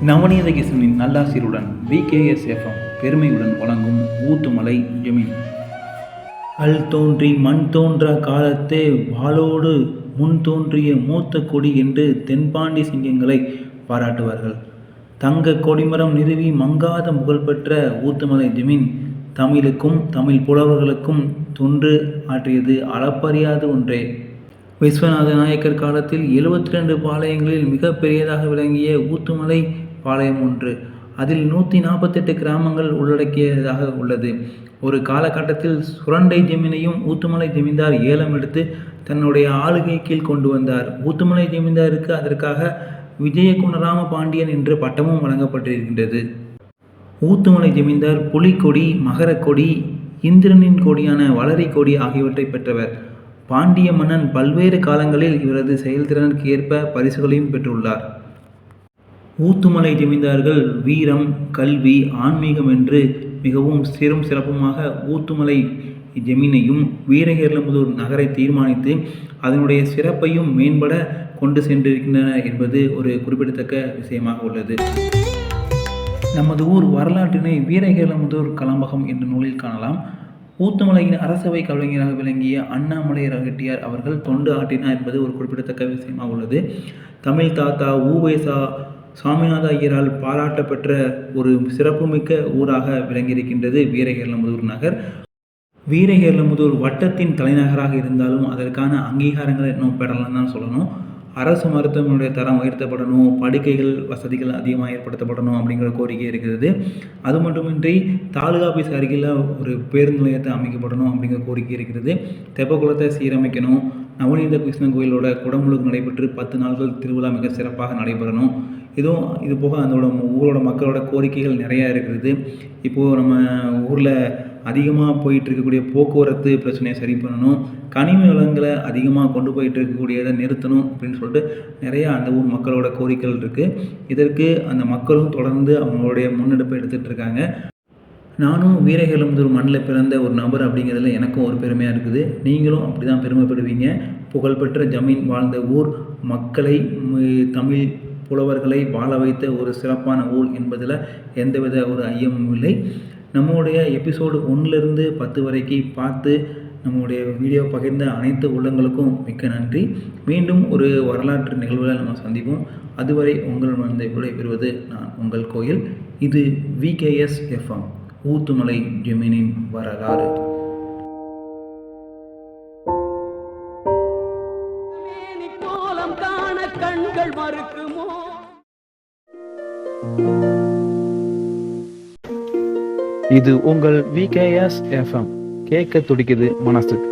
நவநீத கிருஷ்ணனின் நல்லாசிரியருடன் VKSFM பெருமையுடன் வழங்கும் ஊத்துமலை ஜமீன். கல் தோன்றி மண் தோன்றா காலத்தே வாளோடு முன் தோன்றிய மூத்த கொடி என்று தென்பாண்டி சிங்கங்களை பாராட்டுவார்கள். தங்க கொடிமரம் நிறுவி மங்காத புகழ்பெற்ற ஊத்துமலை ஜமீன் தமிழுக்கும் தமிழ் புலவர்களுக்கும் தொன்று ஆற்றியது அளப்பறியாத ஒன்றே. விஸ்வநாத நாயக்கர் காலத்தில் 72 பாளையங்களில் மிக பெரியதாக விளங்கிய ஊத்துமலை பாளையம் ஒன்று. அதில் 148 கிராமங்கள் உள்ளடக்கியதாக உள்ளது. ஒரு காலகட்டத்தில் சுரண்டை ஜமீனையும் ஊத்துமலை ஜமீன்தார் ஏலம் எடுத்து தன்னுடைய ஆளுகை கீழ் கொண்டு வந்தார். ஊத்துமலை ஜமீன்தாருக்கு அதற்காக விஜயகுணராம பாண்டியன் என்ற பட்டமும் வழங்கப்பட்டிருக்கின்றது. ஊத்துமலை ஜமீன்தார் புலிக்கொடி, மகரக்கொடி, இந்திரனின் கொடியான வளரி கொடி ஆகியவற்றை பெற்றவர். பாண்டிய மன்னன் பல்வேறு காலங்களில் இவரது செயல்திறனுக்கு ஏற்ப பரிசுகளையும் பெற்றுள்ளார். ஊத்துமலை ஜமீன்தார்கள் வீரம், கல்வி, ஆன்மீகம் என்று மிகவும் சீரும் சிறப்புமாக ஊத்துமலை ஜமீனையும் வீரகேரளமுதூர் நகரை தீர்மானித்து அதனுடைய சிறப்பையும் மேம்பட கொண்டு சென்றிருக்கின்றன என்பது ஒரு குறிப்பிடத்தக்க விஷயமாக உள்ளது. நமது ஊர் வரலாற்றினை வீரகேரளமுதூர் கலம்பகம் என்ற நூலில் காணலாம். ஊத்துமலையின் அரசவை கலைஞராக விளங்கிய அண்ணாமலை ரெட்டியார் அவர்கள் தொண்டு ஆற்றினார் என்பது ஒரு குறிப்பிடத்தக்க விஷயமாக உள்ளது. தமிழ் தாத்தா உ.வே.சா. சாமிநாத ஐயரால் பாராட்டப்பெற்ற ஒரு சிறப்புமிக்க ஊராக விளங்கியிருக்கின்றது வீரகேரளமுதூர் நகர். வீரகேரளமுதூர் வட்டத்தின் தலைநகராக இருந்தாலும் அதற்கான அங்கீகாரங்களை இன்னும் பெறலாம் தான் சொல்லணும். அரசு மருத்துவமனையுடைய தரம் உயர்த்தப்படணும், படுக்கைகள் வசதிகள் அதிகமாக ஏற்படுத்தப்படணும் அப்படிங்கிற கோரிக்கை இருக்கிறது. அது மட்டுமின்றி தாலுகா ஆஃபீஸ் அருகில் ஒரு பேருந்து நிலையத்தை அமைக்கப்படணும் அப்படிங்கிற கோரிக்கை இருக்கிறது. தெப்பக்குளத்தை சீரமைக்கணும். நவநீத கிருஷ்ணன் கோயிலோட குடமுழுக்கு நடைபெற்று 10 நாட்கள் திருவிழா மிக சிறப்பாக நடைபெறணும். இது போக அதோட ஊரோட மக்களோட கோரிக்கைகள் நிறையா இருக்கிறது. இப்போது நம்ம ஊரில் அதிகமாக போயிட்டு இருக்கக்கூடிய போக்குவரத்து பிரச்சனையை சரி பண்ணணும், கனிம வளங்களை அதிகமாக கொண்டு போயிட்டு இருக்கக்கூடியதை நிறுத்தணும் அப்படின்னு சொல்லிட்டு நிறையா அந்த ஊர் மக்களோட கோரிக்கைகள் இருக்குது. இதற்கு அந்த மக்களும் தொடர்ந்து அவங்களுடைய முன்னெடுப்பை எடுத்துகிட்டு இருக்காங்க. நானும் வீரகேரளமுதூர் மண்ணில் பிறந்த ஒரு நபர் அப்படிங்கிறதுல எனக்கும் ஒரு பெருமையாக இருக்குது. நீங்களும் அப்படி தான் பெருமைப்படுவீங்க. புகழ்பெற்ற ஜமீன் வாழ்ந்த ஊர், மக்களை, தமிழ் புலவர்களை வாழ வைத்த ஒரு சிறப்பான ஊர் என்பதில் எந்தவித ஒரு ஐயமும் இல்லை. நம்முடைய எபிசோடு 1லிருந்து 10 வரைக்கும் பார்த்து நம்முடைய வீடியோ பகிர்ந்த அனைத்து உள்ளங்களுக்கும் மிக்க நன்றி. மீண்டும் ஒரு வரலாற்று நிகழ்வில் நம்ம சந்திப்போம். அதுவரை உங்கள் வந்து விடைபெறுவது நான் உங்கள் கோயில். இது VKSFM ஊத்துமலை ஜமீனின் வரலாறு. கண்கள் மறுக்குமோ? இது உங்கள் VKSFM. கேட்க துடிக்குது மனசுக்கு.